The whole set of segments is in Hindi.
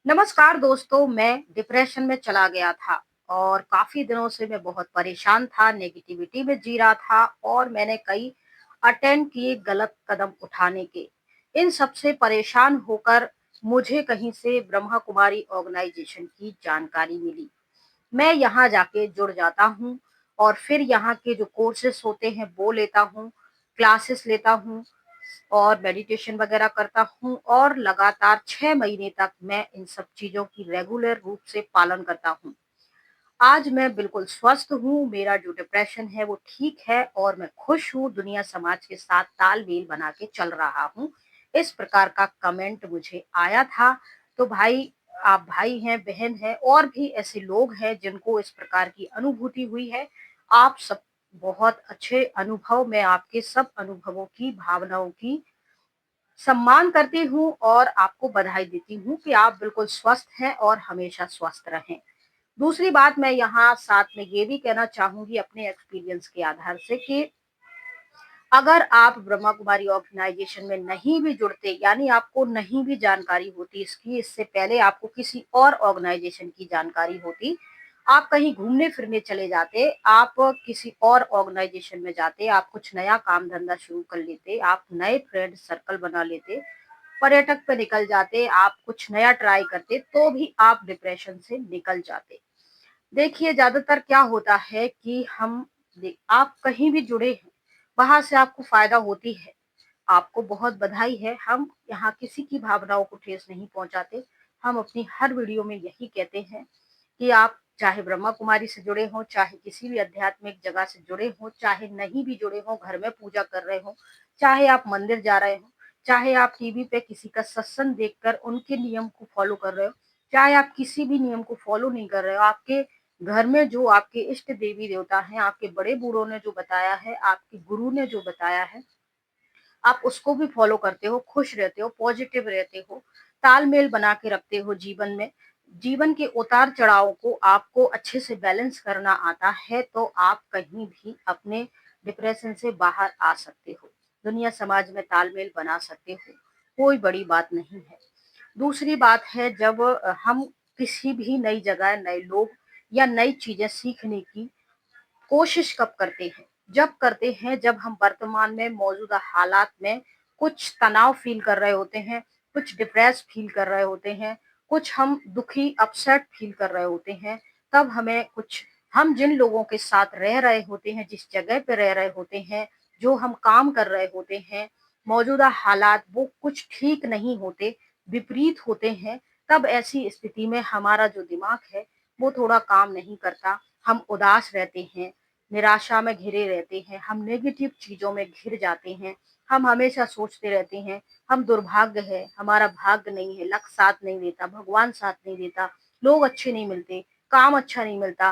नमस्कार दोस्तों, मैं डिप्रेशन में चला गया था और काफ़ी दिनों से मैं बहुत परेशान था, नेगेटिविटी में जी रहा था और मैंने कई अटेम्प्ट किए गलत कदम उठाने के। इन सब से परेशान होकर मुझे कहीं से ब्रह्मा कुमारी ऑर्गेनाइजेशन की जानकारी मिली। मैं यहाँ जाके जुड़ जाता हूँ और फिर यहाँ के जो कोर्सेज़ होते हैं वो लेता हूँ, क्लासेस लेता हूँ और मेडिटेशन वगैरह करता हूँ और लगातार 6 महीने तक मैं इन सब चीज़ों की रेगुलर रूप से पालन करता हूँ। आज मैं बिल्कुल स्वस्थ हूँ, मेरा जो डिप्रेशन है वो ठीक है और मैं खुश हूँ, दुनिया समाज के साथ तालमेल बना के चल रहा हूँ। इस प्रकार का कमेंट मुझे आया था, तो भाई आप भाई हैं, बहन हैं और भी ऐसे लोग हैं जिनको इस प्रकार की अनुभूति हुई है। आप सब बहुत अच्छे अनुभव मैं आपके सब अनुभवों की, भावनाओं की सम्मान करती हूँ और आपको बधाई देती हूँ कि आप बिल्कुल स्वस्थ हैं और हमेशा स्वस्थ रहें। दूसरी बात मैं यहाँ साथ में ये भी कहना चाहूँगी अपने एक्सपीरियंस के आधार से कि अगर आप ब्रह्मा कुमारी ऑर्गेनाइजेशन में नहीं भी जुड़ते, यानी आपको नहीं भी जानकारी होती इसकी, इससे पहले आपको किसी और ऑर्गेनाइजेशन की जानकारी होती, आप कहीं घूमने फिरने चले जाते, आप किसी और ऑर्गेनाइजेशन में जाते, आप कुछ नया काम धंधा शुरू कर लेते, आप नए फ्रेंड सर्कल बना लेते, पर्यटक पे निकल जाते, आप कुछ नया ट्राई करते, तो भी आप डिप्रेशन से निकल जाते। देखिए, ज़्यादातर क्या होता है कि आप कहीं भी जुड़े हैं, वहाँ से आपको फ़ायदा होती है। आपको बहुत बधाई है, हम यहाँ किसी की भावनाओं को ठेस नहीं पहुँचाते। हम अपनी हर वीडियो में यही कहते हैं कि आप चाहे ब्रह्मा कुमारी से जुड़े हों, चाहे किसी भी आध्यात्मिक जगह से जुड़े हों, चाहे नहीं भी जुड़े हों, घर में पूजा कर रहे हों, चाहे आप मंदिर जा रहे हों, चाहे आप टीवी पे किसी का सत्संग देखकर उनके नियम को फॉलो कर रहे हो, चाहे आप किसी भी नियम को फॉलो नहीं कर रहे हो, आपके घर में जो आपके इष्ट देवी देवता हैं, आपके बड़े बूढ़ों ने जो बताया है, आपके गुरु ने जो बताया है, आप उसको भी फॉलो करते हो, खुश रहते हो, पॉजिटिव रहते हो, तालमेल बना के रखते हो जीवन में। जीवन के उतार-चढ़ाव को आपको अच्छे से बैलेंस करना आता है, तो आप कहीं भी अपने डिप्रेशन से बाहर आ सकते हो। दुनिया समाज में तालमेल बना सकते हो, कोई बड़ी बात नहीं है। दूसरी बात है, जब हम किसी भी नई जगह, नए लोग या नई चीज़ें सीखने की कोशिश कब करते हैं? जब करते हैं जब हम वर्तमान में मौजूदा हालात में कुछ तनाव फ़ील कर रहे होते हैं, कुछ डिप्रेस फ़ील कर रहे होते हैं, कुछ हम दुखी, अपसेट फ़ील कर रहे होते हैं, तब हमें कुछ हम जिन लोगों के साथ रह रहे होते हैं, जिस जगह पे रह रहे होते हैं, जो हम काम कर रहे होते हैं, मौजूदा हालात वो कुछ ठीक नहीं होते, विपरीत होते हैं, तब ऐसी स्थिति में हमारा जो दिमाग है, वो थोड़ा काम नहीं करता। हम उदास रहते हैं, निराशा में घिरे रहते हैं, हम नेगेटिव चीज़ों में घिर जाते हैं, हम हमेशा सोचते रहते हैं, हम दुर्भाग्य है, हमारा भाग्य नहीं है, लक साथ नहीं देता, भगवान साथ नहीं देता, लोग अच्छे नहीं मिलते, काम अच्छा नहीं मिलता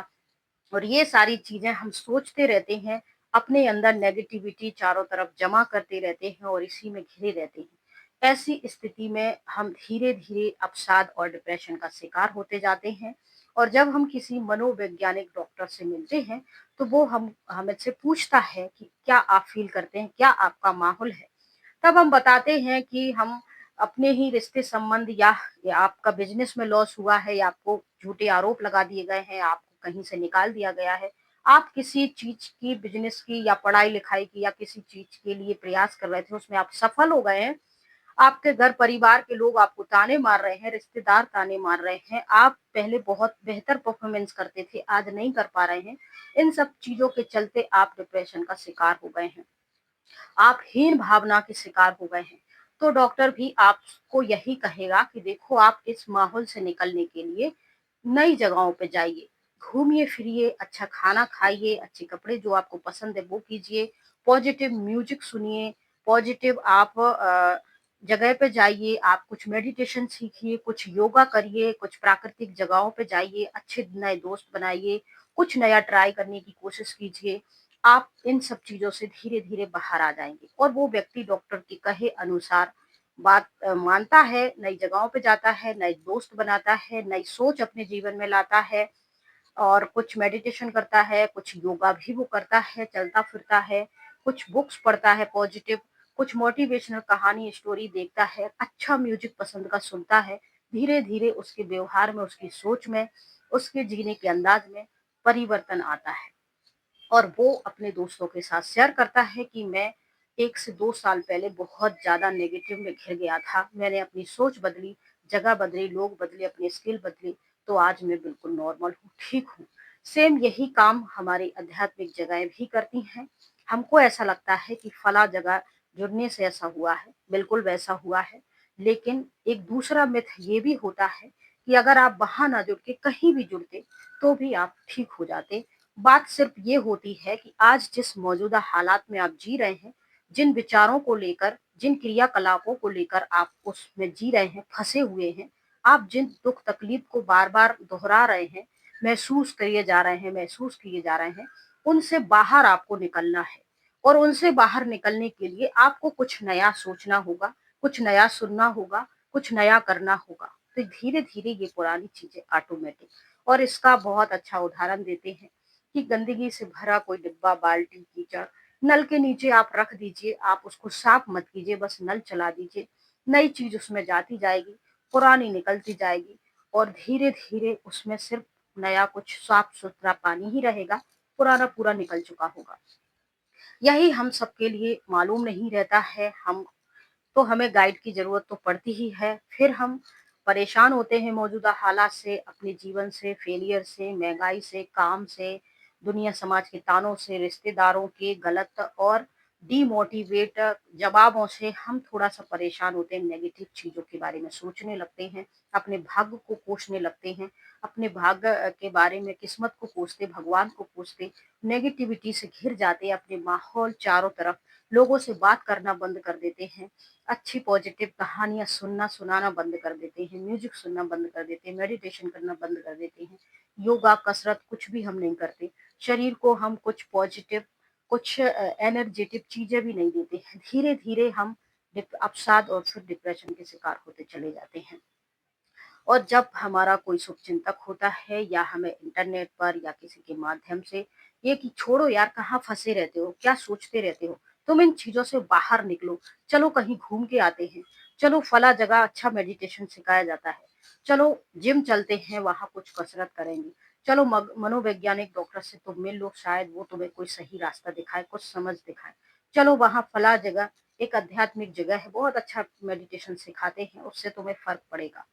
और ये सारी चीज़ें हम सोचते रहते हैं, अपने अंदर नेगेटिविटी चारों तरफ जमा करते रहते हैं और इसी में घिरे रहते हैं। ऐसी स्थिति में हम धीरे-धीरे अवसाद और डिप्रेशन का शिकार होते जाते हैं और जब हम किसी मनोवैज्ञानिक डॉक्टर से मिलते हैं, तो वो हम हमसे पूछता है कि क्या आप फ़ील करते हैं? क्या आपका माहौल है? तब हम बताते हैं कि हम अपने ही रिश्ते संबंध या आपका बिज़नेस में लॉस हुआ है या आपको झूठे आरोप लगा दिए गए हैं, आपको कहीं से निकाल दिया गया है। आप किसी चीज़ की बिज़नेस की या पढ़ाई-लिखाई की या किसी चीज़ के लिए प्रयास कर रहे थे, उसमें आप सफल हो गए हैं। आपके घर परिवार के लोग आपको ताने मार रहे हैं, रिश्तेदार ताने मार रहे हैं। आप पहले बहुत बेहतर परफ़ॉर्मेंस करते थे, आज नहीं कर पा रहे हैं। इन सब चीज़ों के चलते आप डिप्रेशन का शिकार हो गए हैं। आप हीन भावना के शिकार हो गए हैं, तो डॉक्टर भी आपको यही कहेगा कि देखो आप इस माहौल से निकलने के लिए नई जगहों पे जाइए, घूमिए-फिरिए, अच्छा खाना खाइए, अच्छे कपड़े जो आपको पसंद है वो कीजिए, पॉजिटिव म्यूज़िक सुनिए, पॉजिटिव आप जगह पे जाइए, आप कुछ मेडिटेशन सीखिए, कुछ योगा करिए, कुछ प्राकृतिक जगहों पे जाइए, अच्छे नए दोस्त बनाइए, कुछ नया ट्राई करने की कोशिश कीजिए। आप इन सब चीज़ों से धीरे-धीरे बाहर आ जाएँगे और वो व्यक्ति डॉक्टर के कहे अनुसार बात मानता है, नई जगहों पे जाता है, नए दोस्त बनाता है, नई सोच अपने जीवन में लाता है और कुछ मेडिटेशन करता है, कुछ योगा भी वो करता है, चलता-फिरता है, कुछ बुक्स पढ़ता है पॉजिटिव, कुछ मोटिवेशनल कहानी स्टोरी देखता है, अच्छा म्यूज़िक पसंद का सुनता है, धीरे-धीरे उसके व्यवहार में, उसकी सोच में, उसके जीने के अंदाज में परिवर्तन आता है। और वो अपने दोस्तों के साथ शेयर करता है कि मैं 1 से 2 साल पहले बहुत ज़्यादा नेगेटिव में घिर गया था। मैंने अपनी सोच बदली, जगह बदली, लोग बदले, अपनी स्किल बदली, तो आज मैं बिल्कुल नॉर्मल हूँ, ठीक हूँ। सेम यही काम हमारी आध्यात्मिक जगहें भी करती हैं। हमको ऐसा लगता है कि फला जगह जुड़ने से ऐसा हुआ है, बिल्कुल वैसा हुआ है। लेकिन एक दूसरा मिथ ये भी होता है कि अगर आप वहाँ ना जुड़ के कहीं भी जुड़ते, तो भी आप ठीक हो जाते। बात सिर्फ ये होती है कि आज जिस मौजूदा हालात में आप जी रहे हैं, जिन विचारों को लेकर, जिन क्रियाकलापों को लेकर आप उसमें जी रहे हैं, फँसे हुए हैं, आप जिन दुःख तकलीफ को बार-बार दोहरा रहे हैं, महसूस किए जा रहे हैं, उनसे बाहर आपको निकलना है। और उनसे बाहर निकलने के लिए आपको कुछ नया सोचना होगा, कुछ नया सुनना होगा, कुछ नया करना होगा। तो धीरे-धीरे ये पुरानी चीज़ें ऑटोमेटिक, और इसका बहुत अच्छा उदाहरण देते हैं कि गंदगी से भरा कोई डिब्बा, बाल्टी, कीचड़ नल के नीचे आप रख दीजिए, आप उसको साफ मत कीजिए, बस नल चला दीजिए। नई चीज़ उसमें जाती जाएगी, पुरानी निकलती जाएगी, और धीरे-धीरे उसमें सिर्फ नया कुछ साफ-सुथरा पानी ही रहेगा, पुराना पूरा निकल चुका होगा। यही हम सबके लिए मालूम नहीं रहता है, हम तो हमें गाइड की ज़रूरत तो पड़ती ही है। फिर हम परेशान होते हैं मौजूदा हालात से, अपने जीवन से, फेलियर से, महँगाई से, काम से, दुनिया समाज के तानों से, रिश्तेदारों के गलत और डिमोटिवेट जवाबों से हम थोड़ा-सा परेशान होते हैं, नेगेटिव चीज़ों के बारे में सोचने लगते हैं, अपने भाग्य को कोसने लगते हैं, अपने भाग्य के बारे में, किस्मत को कोसते, भगवान को कोसते, नेगेटिविटी से घिर जाते हैं, अपने माहौल चारों तरफ, लोगों से बात करना बंद कर देते हैं, अच्छी पॉजिटिव कहानियाँ सुनना सुनाना बंद कर देते हैं, म्यूजिक सुनना बंद कर देते हैं, मेडिटेशन करना बंद कर देते हैं, योगा, कसरत कुछ भी हम नहीं करते। शरीर को हम कुछ पॉजिटिव, कुछ एनर्जेटिक चीज़ें भी नहीं देते हैं। धीरे-धीरे हम अवसाद और फिर डिप्रेशन के शिकार होते चले जाते हैं। और जब हमारा कोई शुभचिंतक होता है या हमें इंटरनेट पर या किसी के माध्यम से ये कि छोड़ो यार, कहाँ फंसे रहते हो, क्या सोचते रहते हो, तुम इन चीजों से बाहर निकलो, चलो कहीं घूम के आते हैं, चलो फला जगह अच्छा मेडिटेशन सिखाया जाता है, चलो जिम चलते हैं, वहां कुछ कसरत करेंगे, चलो मनोवैज्ञानिक डॉक्टर से तुम मिल लो, शायद वो तुम्हें कोई सही रास्ता दिखाए, कुछ समझ दिखाए, चलो वहां फला जगह एक आध्यात्मिक जगह है, बहुत अच्छा मेडिटेशन सिखाते हैं, उससे तुम्हें फर्क पड़ेगा।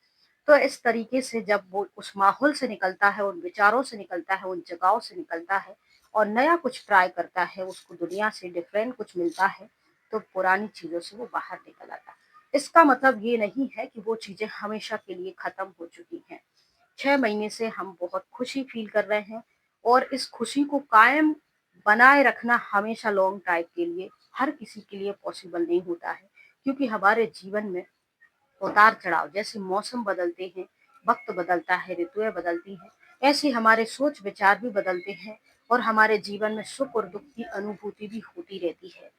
तो इस तरीके से जब वो उस माहौल से निकलता है, उन विचारों से निकलता है, उन जगहों से निकलता है और नया कुछ ट्राई करता है, उसको दुनिया से डिफरेंट कुछ मिलता है, तो पुरानी चीज़ों से वो बाहर निकल आता है। इसका मतलब ये नहीं है कि वो चीज़ें हमेशा के लिए खत्म हो चुकी हैं। 6 महीने से हम बहुत खुशी फ़ील कर रहे हैं, और इस खुशी को कायम बनाए रखना हमेशा लॉन्ग टाइम के लिए हर किसी के लिए पॉसिबल नहीं होता है, क्योंकि हमारे जीवन में उतार-चढ़ाव, जैसे मौसम बदलते हैं, वक़्त बदलता है, ऋतुएँ बदलती हैं, ऐसे हमारे सोच-विचार भी बदलते हैं, और हमारे जीवन में सुख और दुःख की अनुभूति भी होती रहती है।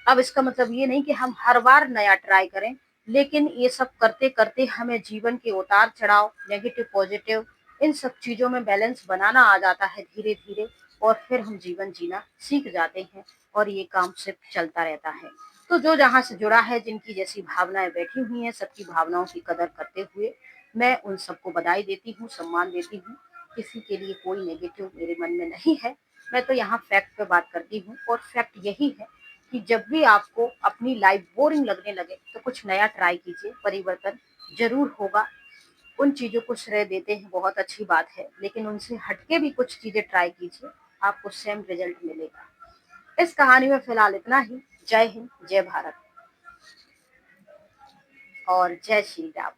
अब इसका मतलब ये नहीं कि हम हर बार नया ट्राई करें, लेकिन ये सब करते-करते हमें जीवन के उतार-चढ़ाव, नेगेटिव, पॉजिटिव, इन सब चीज़ों में बैलेंस बनाना आ जाता है धीरे-धीरे, और फिर हम जीवन जीना सीख जाते हैं, और ये काम सिर्फ चलता रहता है। तो जो जहाँ से जुड़ा है, जिनकी जैसी भावनाएँ बैठी हुई हैं, सबकी भावनाओं की कदर करते हुए मैं उन सबको बधाई देती हूँ, सम्मान देती हूँ। किसी के लिए कोई नेगेटिव मेरे मन में नहीं है। मैं तो यहाँ फैक्ट पे बात करती हूँ, और फैक्ट यही है कि जब भी आपको अपनी लाइफ बोरिंग लगने लगे, तो कुछ नया ट्राई कीजिए, परिवर्तन ज़रूर होगा। उन चीज़ों को श्रेय देते हैं, बहुत अच्छी बात है, लेकिन उनसे हटके भी कुछ चीज़ें ट्राई कीजिए, आपको सेम रिजल्ट मिलेगा। इस कहानी में फिलहाल इतना ही। जय हिंद, जय भारत और जय श्री राम।